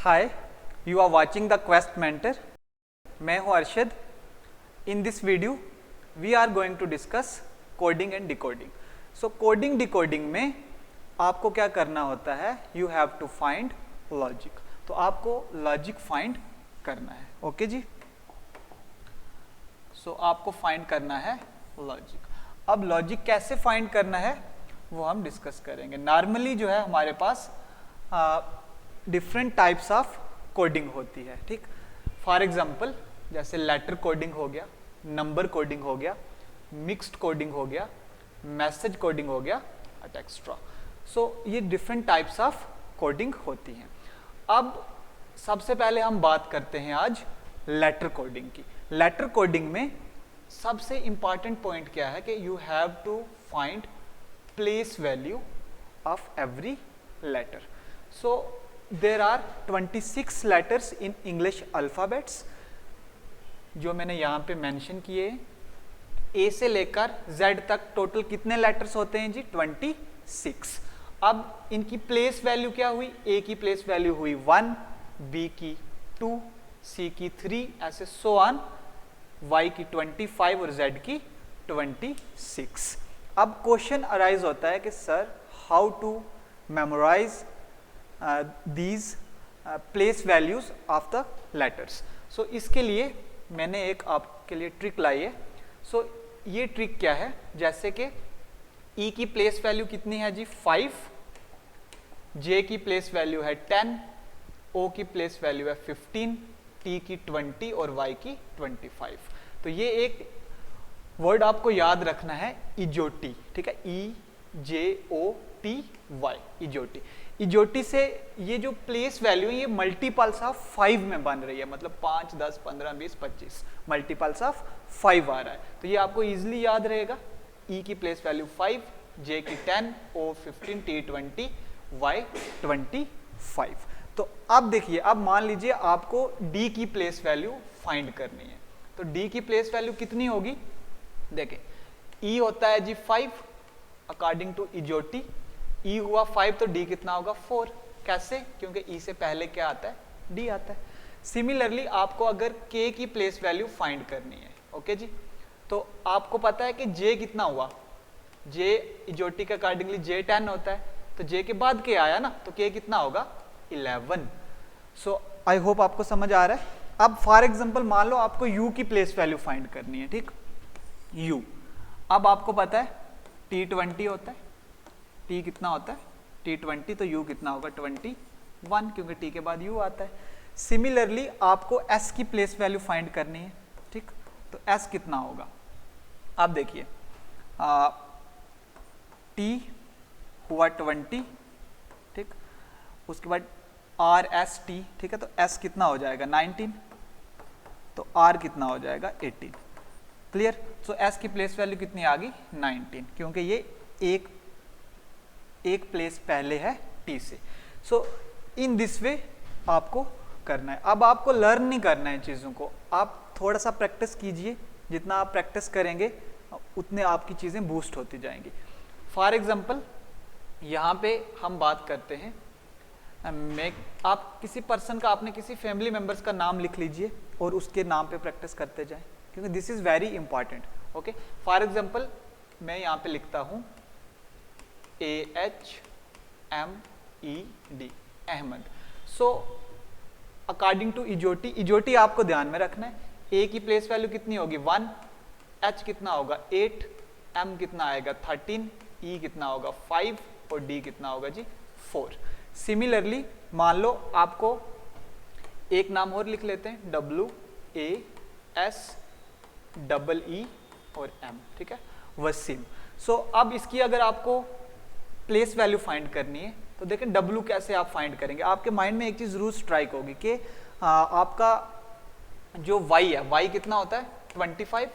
Hi, you are watching the Quest Mentor. मैं हूँ Arshad. In this video, we are going to discuss coding and decoding. So coding decoding में आपको क्या करना होता है? You have to find logic. तो आपको logic find करना है. ओके जी? So आपको find करना है logic. अब logic कैसे find करना है वो हम डिस्कस करेंगे. नॉर्मली जो है हमारे पास डिफरेंट टाइप्स ऑफ कोडिंग होती है. ठीक, फॉर एग्जांपल जैसे लेटर कोडिंग हो गया, नंबर कोडिंग हो गया, मिक्स्ड कोडिंग हो गया, मैसेज कोडिंग हो गया, एक्स्ट्रा. सो ये डिफरेंट टाइप्स ऑफ कोडिंग होती हैं. अब सबसे पहले हम बात करते हैं आज लेटर कोडिंग की. लेटर कोडिंग में सबसे इंपॉर्टेंट पॉइंट क्या है कि you have to find place value of every letter. So there are 26 letters in English alphabets जो मैंने यहाँ पे मेंशन किए. A से लेकर Z तक टोटल कितने लेटर्स होते हैं जी? 26. अब इनकी प्लेस वैल्यू क्या हुई? A की प्लेस वैल्यू हुई 1, B की 2, C की 3, ऐसे सो ऑन, Y की 25 और Z की 26. अब क्वेश्चन अराइज होता है कि sir how to memorize these place values of the letters. So इसके लिए मैंने एक आपके लिए ट्रिक लाई है. So ये ट्रिक क्या है? जैसे कि E की प्लेस वैल्यू कितनी है जी? 5, J की प्लेस वैल्यू है 10, O की प्लेस वैल्यू है 15, T की 20 और Y की 25. तो ये एक वर्ड आपको याद रखना है, इजोटी. ठीक है, EJOTY, इजोटी. इजोटी से ये जो प्लेस वैल्यू है ये मल्टीपल्स ऑफ 5 में बन रही है, मतलब 5, 10, 15, 20, 25 मल्टीपल्स ऑफ 5 आ रहा है. तो ये आपको इजीली याद रहेगा. E की प्लेस वैल्यू 5, J की 10, O 15, T 20, Y 25. तो अब देखिए, अब मान लीजिए आपको D की प्लेस वैल्यू फाइंड करनी है. तो D की प्लेस वैल्यू कितनी होगी? देखें, E होता है जी 5 अकॉर्डिंग टू इजोटी. E हुआ 5 तो D कितना होगा? 4. कैसे? क्योंकि E से पहले क्या आता है? D आता है. सिमिलरली आपको अगर K की प्लेस वैल्यू फाइंड करनी है, ओके जी, तो आपको पता है कि J कितना हुआ? J इजोटी के अकॉर्डिंगली J 10 होता है, तो J के बाद K आया ना, तो K कितना होगा? 11. सो आई होप आपको समझ आ रहा है. अब फॉर एग्जाम्पल मान लो आपको U की प्लेस वैल्यू फाइंड करनी है. ठीक, U. अब आपको पता है T20 होता है, T कितना होता है? T20, तो U कितना होगा? 21, क्योंकि T के बाद U आता है. सिमिलरली आपको S की प्लेस वैल्यू फाइंड करनी है. ठीक, तो S कितना होगा? आप देखिए, T हुआ 20, ठीक, उसके बाद RST, ठीक है, तो S कितना हो जाएगा? 19, तो R कितना हो जाएगा? 18. क्लियर? सो S की प्लेस वैल्यू कितनी आ गई? 19, क्योंकि ये एक प्लेस पहले है T से. सो इन दिस वे आपको करना है. अब आपको लर्न नहीं करना है चीज़ों को, आप थोड़ा सा प्रैक्टिस कीजिए. जितना आप प्रैक्टिस करेंगे उतने आपकी चीज़ें बूस्ट होती जाएंगी. फॉर एग्जांपल यहाँ पे हम बात करते हैं, आप किसी पर्सन का, आपने किसी फैमिली मेम्बर्स का नाम लिख लीजिए और उसके नाम पे प्रैक्टिस करते जाएं, क्योंकि this is very important. Okay, for example मैं यहाँ पे लिखता हूँ AHMED, Ahmed. So according to EJOTY, EJOTY आपको ध्यान में रखना है. A की प्लेस वैल्यू कितनी होगी? 1, H कितना होगा? 8, M कितना आएगा? 13, E कितना होगा? 5 और D कितना होगा जी? 4. सिमिलरली मान लो आपको एक नाम और लिख लेते हैं, WASEE और M. ठीक है, वसीम. सो अब इसकी अगर आपको प्लेस वैल्यू फाइंड करनी है तो देखें W कैसे आप फाइंड करेंगे. आपके माइंड में एक चीज जरूर स्ट्राइक होगी कि आपका जो Y है, Y कितना होता है? 25.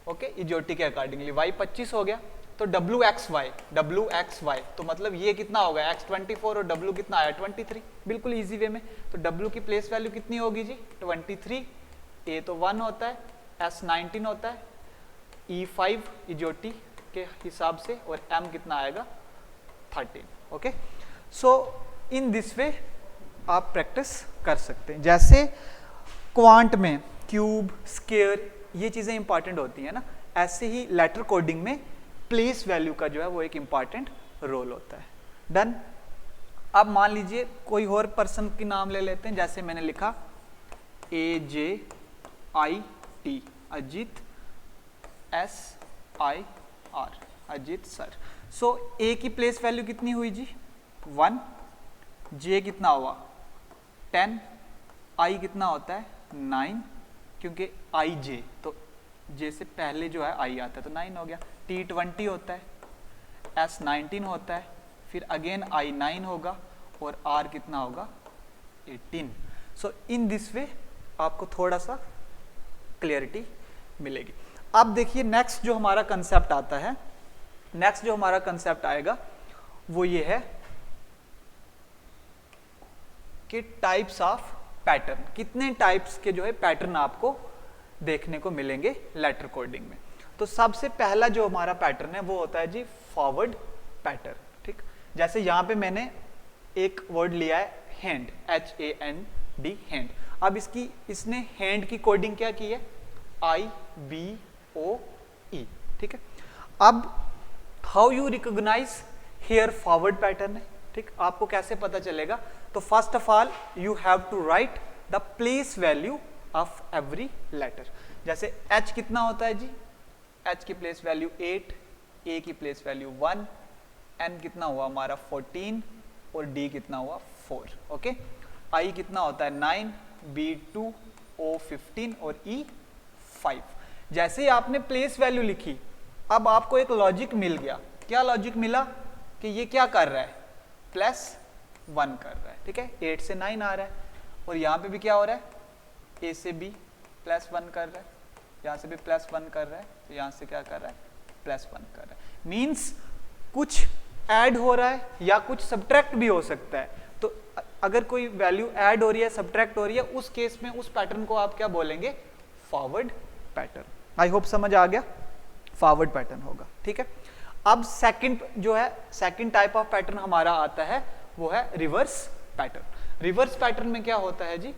ओके, इजोटी के अकॉर्डिंगली Y 25 हो गया, तो WXY, तो मतलब ये कितना होगा? X 24 और W कितना आया? 23. बिल्कुल इजी वे में. तो W की प्लेस वैल्यू कितनी होगी जी? 23. A तो 1 होता है, S 19 होता है, E 5 इजोटी के हिसाब से, और M कितना आएगा? 13. Okay, so in this way आप प्रैक्टिस कर सकते हैं। जैसे क्वांट में क्यूब, स्क्वायर, ये चीज़ें इंपॉर्टेंट होती हैं ना, ऐसे ही लेटर कोडिंग में प्लेस वैल्यू का जो है वो एक इंपॉर्टेंट रोल होता है। डन। अब मान लीजिए कोई और पर्सन की नाम ले लेते हैं, जैसे मैंने लिखा AJIT, Ajit, SIR, Ajit sir. So A की प्लेस वैल्यू कितनी हुई जी? 1, जे कितना हुआ? 10, आई कितना होता है? 9, क्योंकि आई जे, तो जे से पहले जो है आई आता है तो 9 हो गया। T20 होता है, S19 होता है, फिर अगेन I9 होगा और R कितना होगा? 18। सो इन दिस वे आपको थोड़ा सा क्लियरिटी मिलेगी। अब देखिए नेक्स्ट जो हमारा कंसेप्ट आता है, नेक्स्ट जो हमारा कंसेप्ट आएगा वो ये है कि टाइप्स ऑफ पैटर्न। कितने टाइप्स के जो है पैटर्न आपको देखने को मिलेंगे लेटर कोडिंग में। तो सबसे पहला जो हमारा पैटर्न है वो होता है जी फॉरवर्ड पैटर्न। ठीक, जैसे यहां पे मैंने एक वर्ड लिया है हैंड, HAND, हैंड। अब इसने हैंड की कोडिंग क्या की है? IBOE। ठीक है, अब how you recognise here forward pattern है। ठीक, आपको कैसे पता चलेगा? तो first of all you have to write the place value of every letter. जैसे H कितना होता है जी? H की प्लेस वैल्यू 8, A की प्लेस वैल्यू 1, N कितना हुआ हमारा 14 और D कितना हुआ 4। ओके, I कितना होता है 9, B 2, O 15 और E 5। जैसे ही आपने प्लेस वैल्यू लिखी, अब आपको एक लॉजिक मिल गया। क्या लॉजिक मिला? कि ये क्या कर रहा है? +1 कर रहा है। ठीक है, 8 से 9 आ रहा है और यहाँ पे भी क्या हो रहा है? A से B +1 कर रहा है, यहाँ से भी +1 कर रहा है, तो यहाँ से क्या कर रहा है? +1 कर रहा है। मीन्स कुछ ऐड हो रहा है या कुछ सब्ट्रैक्ट भी हो सकता है। तो अगर कोई वैल्यू ऐड हो रही है, सब्ट्रैक्ट हो रही है, उस केस में उस पैटर्न को आप क्या बोलेंगे? Forward pattern. आई होप समझ आ गया, फॉरवर्ड पैटर्न होगा। ठीक है, अब सेकंड जो है, सेकंड टाइप ऑफ पैटर्न हमारा आता है वो है रिवर्स पैटर्न। रिवर्स पैटर्न में क्या होता है जी?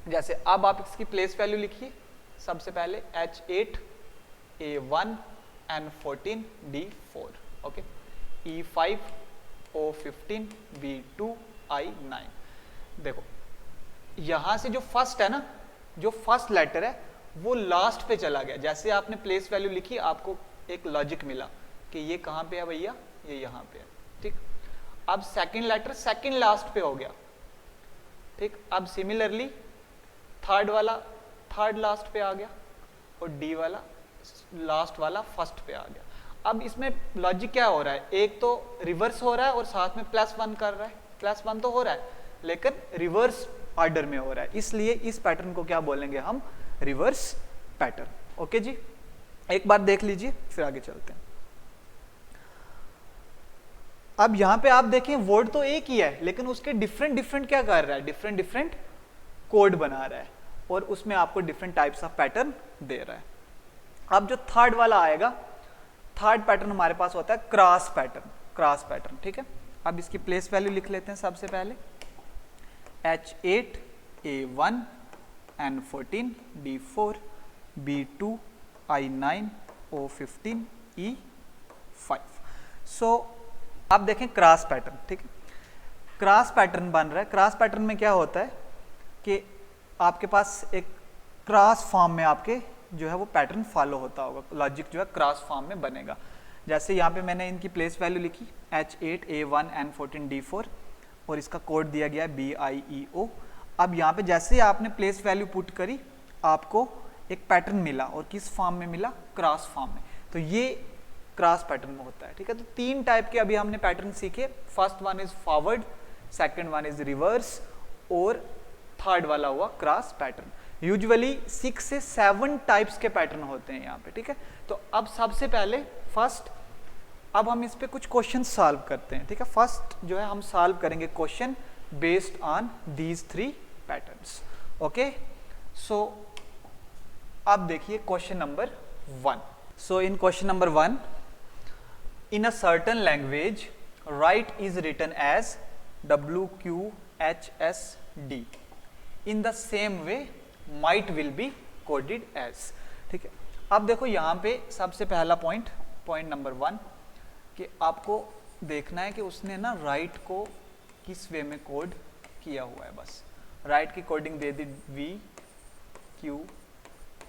जैसे अब आप इसकी प्लेस वैल्यू लिखिए। सबसे पहले H8, A1, N14, D4। Okay, E5, O15, B2, I9। देखो यहां से जो फर्स्ट है ना, जो फर्स्ट लेटर है वो लास्ट पे चला गया। जैसे आपने प्लेस वैल्यू लिखी, आपको एक लॉजिक मिला कि ये कहां पे है भैया? ये यहां पे है। ठीक, अब सेकंड लेटर सेकंड लास्ट पे हो गया। ठीक, अब सिमिलरली थर्ड वाला थर्ड लास्ट पे आ गया और डी वाला लास्ट वाला फर्स्ट पे आ गया। अब इसमें लॉजिक क्या हो रहा है? एक तो रिवर्स हो रहा है और साथ में +1 कर रहा है। +1 तो हो रहा है लेकिन रिवर्स ऑर्डर में हो रहा है, इसलिए इस पैटर्न को क्या बोलेंगे हम? Reverse pattern. ओके जी, एक बार देख लीजिए फिर आगे चलते हैं। अब यहां पे आप देखें वर्ड तो एक ही है लेकिन उसके डिफरेंट डिफरेंट क्या कर रहा है? डिफरेंट डिफरेंट कोड बना रहा है और उसमें आपको डिफरेंट टाइप्स ऑफ पैटर्न दे रहा है। अब जो थर्ड वाला आएगा, थर्ड पैटर्न हमारे पास होता है क्रॉस पैटर्न। क्रॉस पैटर्न, ठीक है। अब इसकी प्लेस वैल्यू लिख लेते हैं सबसे पहले। H8, A1, N14, D4, B2, I9, O15, E5। सो आप देखें क्रॉस पैटर्न, ठीक है। क्रॉस पैटर्न बन रहा है। क्रॉस पैटर्न में क्या होता है कि आपके पास एक क्रॉस फॉर्म में आपके जो है वो पैटर्न फॉलो होता होगा, लॉजिक जो है क्रॉस फॉर्म में बनेगा। जैसे यहाँ पे मैंने इनकी प्लेस वैल्यू लिखी H8, A1, N14, D4 और इसका कोड दिया गया है BIEO। अब यहाँ पे जैसे ही आपने प्लेस वैल्यू पुट करी आपको एक पैटर्न मिला और किस फॉर्म में मिला? क्रॉस फॉर्म में। तो ये क्रॉस पैटर्न में होता है, ठीक है। तो तीन टाइप के अभी हमने पैटर्न सीखे। First one is forward, second one is reverse और थर्ड वाला हुआ क्रॉस पैटर्न। यूजुअली 6 से 7 टाइप्स के पैटर्न होते हैं यहाँ पे, ठीक है। तो अब सबसे पहले फर्स्ट अब हम इस पे कुछ क्वेश्चन सॉल्व करते हैं, ठीक है। फर्स्ट जो है हम सॉल्व करेंगे question based on these 3 patterns. Okay, so अब देखिए question number 1। So in question number 1, in a certain language write is written as WQ HSD in the same way might will be coded as. ठीक है, अब देखो यहाँ पे सबसे पहला पॉइंट नंबर 1 कि आपको देखना है कि उसने ना राइट को किस वे में कोड किया हुआ है। बस राइट की कोडिंग दे दी V Q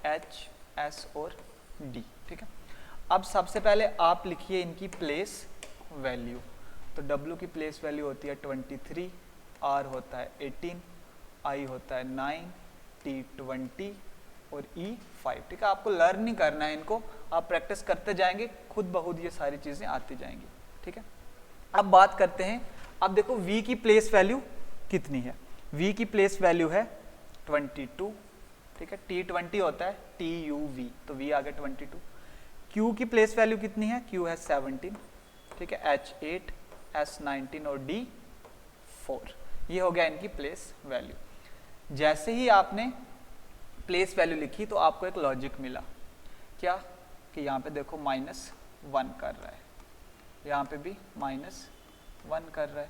H S और D। ठीक है, अब सबसे पहले आप लिखिए इनकी प्लेस वैल्यू। तो W की प्लेस वैल्यू होती है 23, R होता है 18, I होता है 9, T 20 और E 5। ठीक है, आपको लर्न नहीं करना है इनको, आप प्रैक्टिस करते जाएंगे, खुद ब खुद ये सारी चीज़ें आती जाएंगी। ठीक है, अब बात करते हैं। अब देखो V की प्लेस वैल्यू कितनी है। V की प्लेस वैल्यू है 22। ठीक है, T 20 होता है TUV, तो V आ गया 22। Q की प्लेस वैल्यू कितनी है, Q है 17। ठीक है, H 8, S 19 और D 4। ये हो गया इनकी प्लेस वैल्यू। जैसे ही आपने प्लेस वैल्यू लिखी तो आपको एक लॉजिक मिला, क्या कि यहाँ पे देखो -1 कर रहा है, यहाँ पे भी -1 कर रहा है,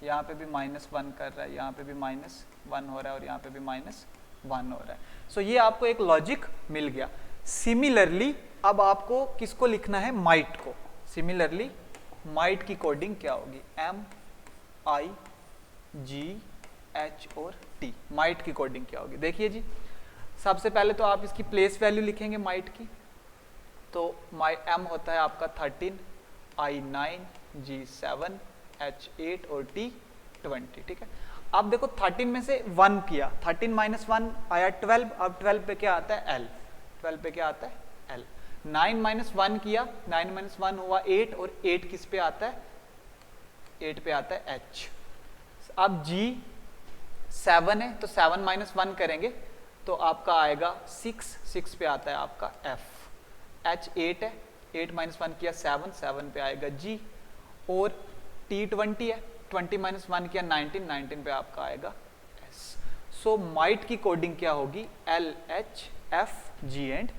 यहाँ पे भी -1 कर रहा है, यहाँ पे भी -1 हो रहा है और यहाँ पे भी -1 हो रहा है। सो ये आपको एक लॉजिक मिल गया। सिमिलरली अब आपको किसको लिखना है, माइट को। सिमिलरली माइट की कोडिंग क्या होगी, M I G H और T। माइट की कोडिंग क्या होगी, देखिए जी। सबसे पहले तो आप इसकी प्लेस वैल्यू लिखेंगे माइट की, तो M होता है आपका 13, I 9, G 7, H 8 और T 20। ठीक है, अब देखो 13 में से 1 किया, 13 - 1 आया 12, अब 12 पे क्या आता है L, 12 पे क्या आता है L। 9 - 1 किया, 9 - 1 हुआ 8 और 8 किस पे आता है, 8 पे आता है H। अब G 7 है तो 7 - 1 करेंगे तो आपका आएगा 6 पे आता है आपका F। H 8 है, 8 - 1 किया 7 पे आएगा G। और T 20 है, 20 - 1 किया 19 पे आपका आएगा S। सो माइट की कोडिंग क्या होगी, L H F G and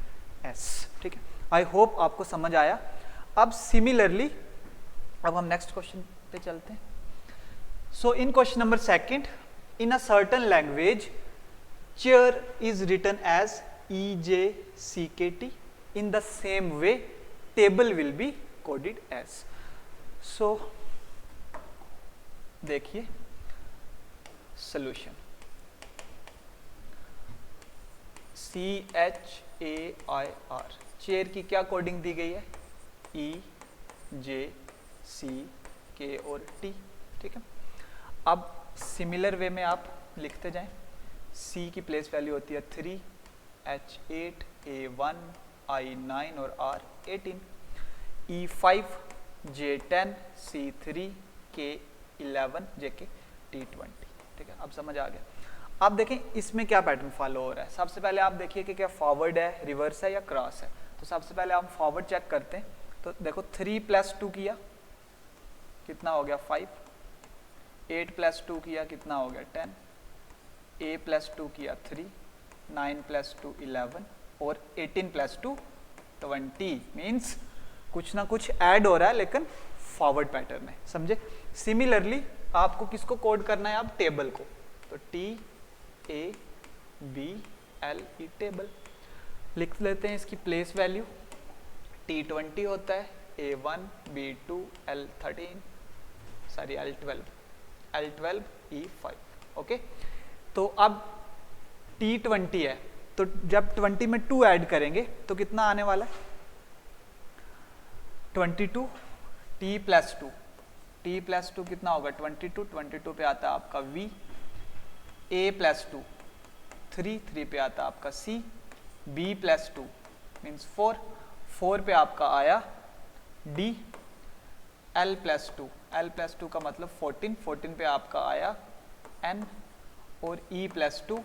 S। ठीक है, आई होप आपको समझ आया। अब सिमिलरली अब हम नेक्स्ट क्वेश्चन पे चलते हैं। So in question number 2, in a certain language chair is written as EJCKT. In the same way table will be coded as। so देखिए solution, CHAIR चेयर की क्या कोडिंग दी गई है, EJCK और T। ठीक है, अब सिमिलर वे में आप लिखते जाएं। C की प्लेस वैल्यू होती है 3, H 8, A 1, I 9 और R 18, E 5, J 10, C 3, K 11, JK T 20। ठीक है, अब समझ आ गया। अब देखें इसमें क्या पैटर्न फॉलो हो रहा है। सबसे पहले आप देखिए कि क्या फॉरवर्ड है, रिवर्स है या क्रॉस है। तो सबसे पहले हम फॉरवर्ड चेक करते हैं। तो देखो 3 + 2 किया कितना हो गया 5, 8 + 2 किया कितना हो गया 10, A + 2 किया 3, 9 + 2 11 और 18 + 2 20। मीन्स कुछ ना कुछ ऐड हो रहा है लेकिन फॉरवर्ड पैटर्न है, समझे। सिमिलरली आपको किसको कोड करना है, आप टेबल को। तो T A B L E table लिख लेते हैं। इसकी प्लेस वैल्यू T 20 होता है, A 1 B 2 L 13 sorry L 12 E 5। Okay, तो अब T 20 है तो जब 20 में 2 ऐड करेंगे तो कितना आने वाला है 22, T + 2, T + 2 कितना होगा 22 पे आता है आपका V, A + 2 3 पे आता है आपका C, B + 2 मीन्स 4 पे आपका आया D, L + 2 का मतलब 14 पे आपका आया N और E + 2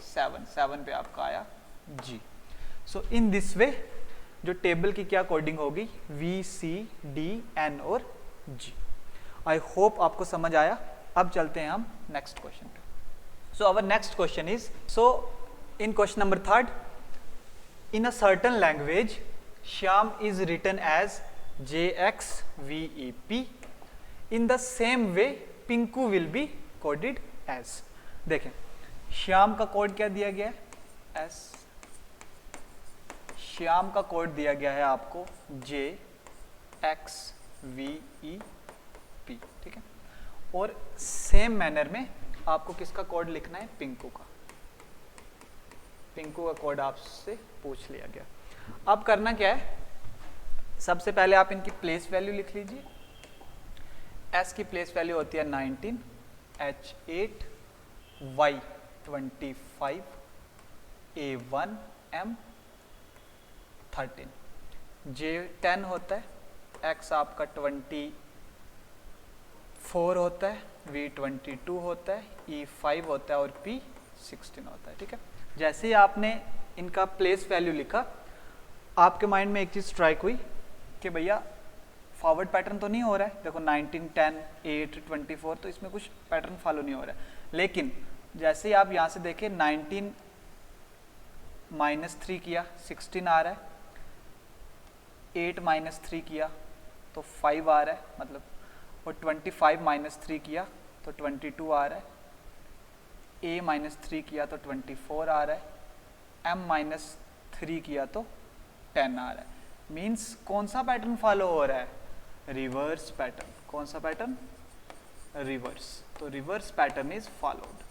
7 पे आपका आया G। So in this way जो टेबल की क्या कोडिंग होगी, V C D N और G। आई होप आपको समझ आया। अब चलते हैं हम नेक्स्ट क्वेश्चन पे। So our next question is, so in question number 3, in a certain language Shyam is written as JXVEP। In the same way Pinku will be coded as. देखें श्याम का कोड क्या दिया गया है, एस। श्याम का कोड दिया गया है आपको JXVEP, ठीक है। और सेम मैनर में आपको किसका कोड लिखना है, पिंकू का। पिंकू का कोड आपसे पूछ लिया गया। अब करना क्या है, सबसे पहले आप इनकी प्लेस वैल्यू लिख लीजिए। एस की प्लेस वैल्यू होती है 19, H8, Y 25, A1, M 13, J10 होता है, X आपका 24 होता है, V 22 होता है, E5 होता है और P 16 होता है, ठीक है। जैसे ही आपने इनका प्लेस वैल्यू लिखा, आपके माइंड में एक चीज स्ट्राइक हुई कि भैया फॉरवर्ड पैटर्न तो नहीं हो रहा है। देखो 19, 10, 8, 24, तो इसमें कुछ पैटर्न फॉलो नहीं हो रहा है। लेकिन जैसे ही आप यहाँ से देखें 19 -3 किया 16 आ रहा है, 8 -3 किया तो 5 आ रहा है मतलब, और 25 -3 किया तो 22 आ रहा है, A -3 किया तो 24 आ रहा है, M -3 किया तो 10 आ रहा है। मीन्स कौन सा पैटर्न फॉलो हो रहा है, रिवर्स पैटर्न। कौन सा पैटर्न, रिवर्स। तो रिवर्स पैटर्न इज फॉलोड।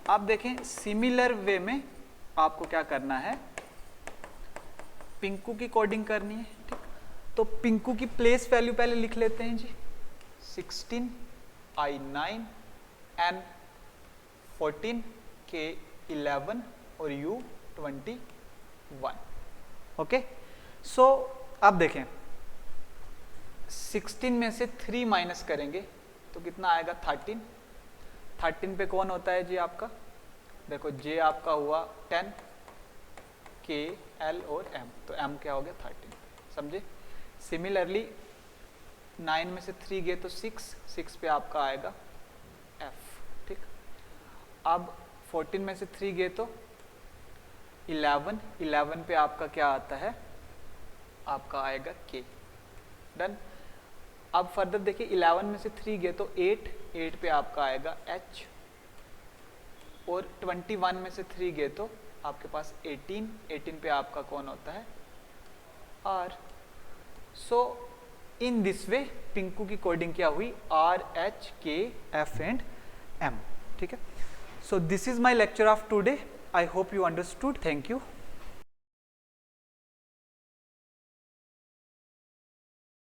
आप देखें सिमिलर वे में आपको क्या करना है, पिंकू की कोडिंग करनी है, ठीक। तो पिंकू की प्लेस वैल्यू पहले लिख लेते हैं जी, 16, I9, N 14, K 11 और U 21। ओके, सो अब देखें 16 में से 3 माइनस करेंगे तो कितना आएगा, 13। 13 पे कौन होता है जी आपका, देखो J आपका हुआ 10, K, L और M, तो M क्या हो गया 13, समझे। सिमिलरली 9 में से 3 गए तो 6 पे आपका आएगा F, ठीक। अब 14 में से 3 गए तो 11 पे आपका क्या आता है, आपका आएगा K, डन। अब फर्दर देखिए 11 में से 3 गए तो 8 पे आपका आएगा H, और 21 में से 3 गए तो आपके पास 18 पे आपका कौन होता है, R। So in this way Pinku की कोडिंग क्या हुई, R, H, K, F and M, ठीक है। So this is my lecture of today. I hope you understood. Thank you.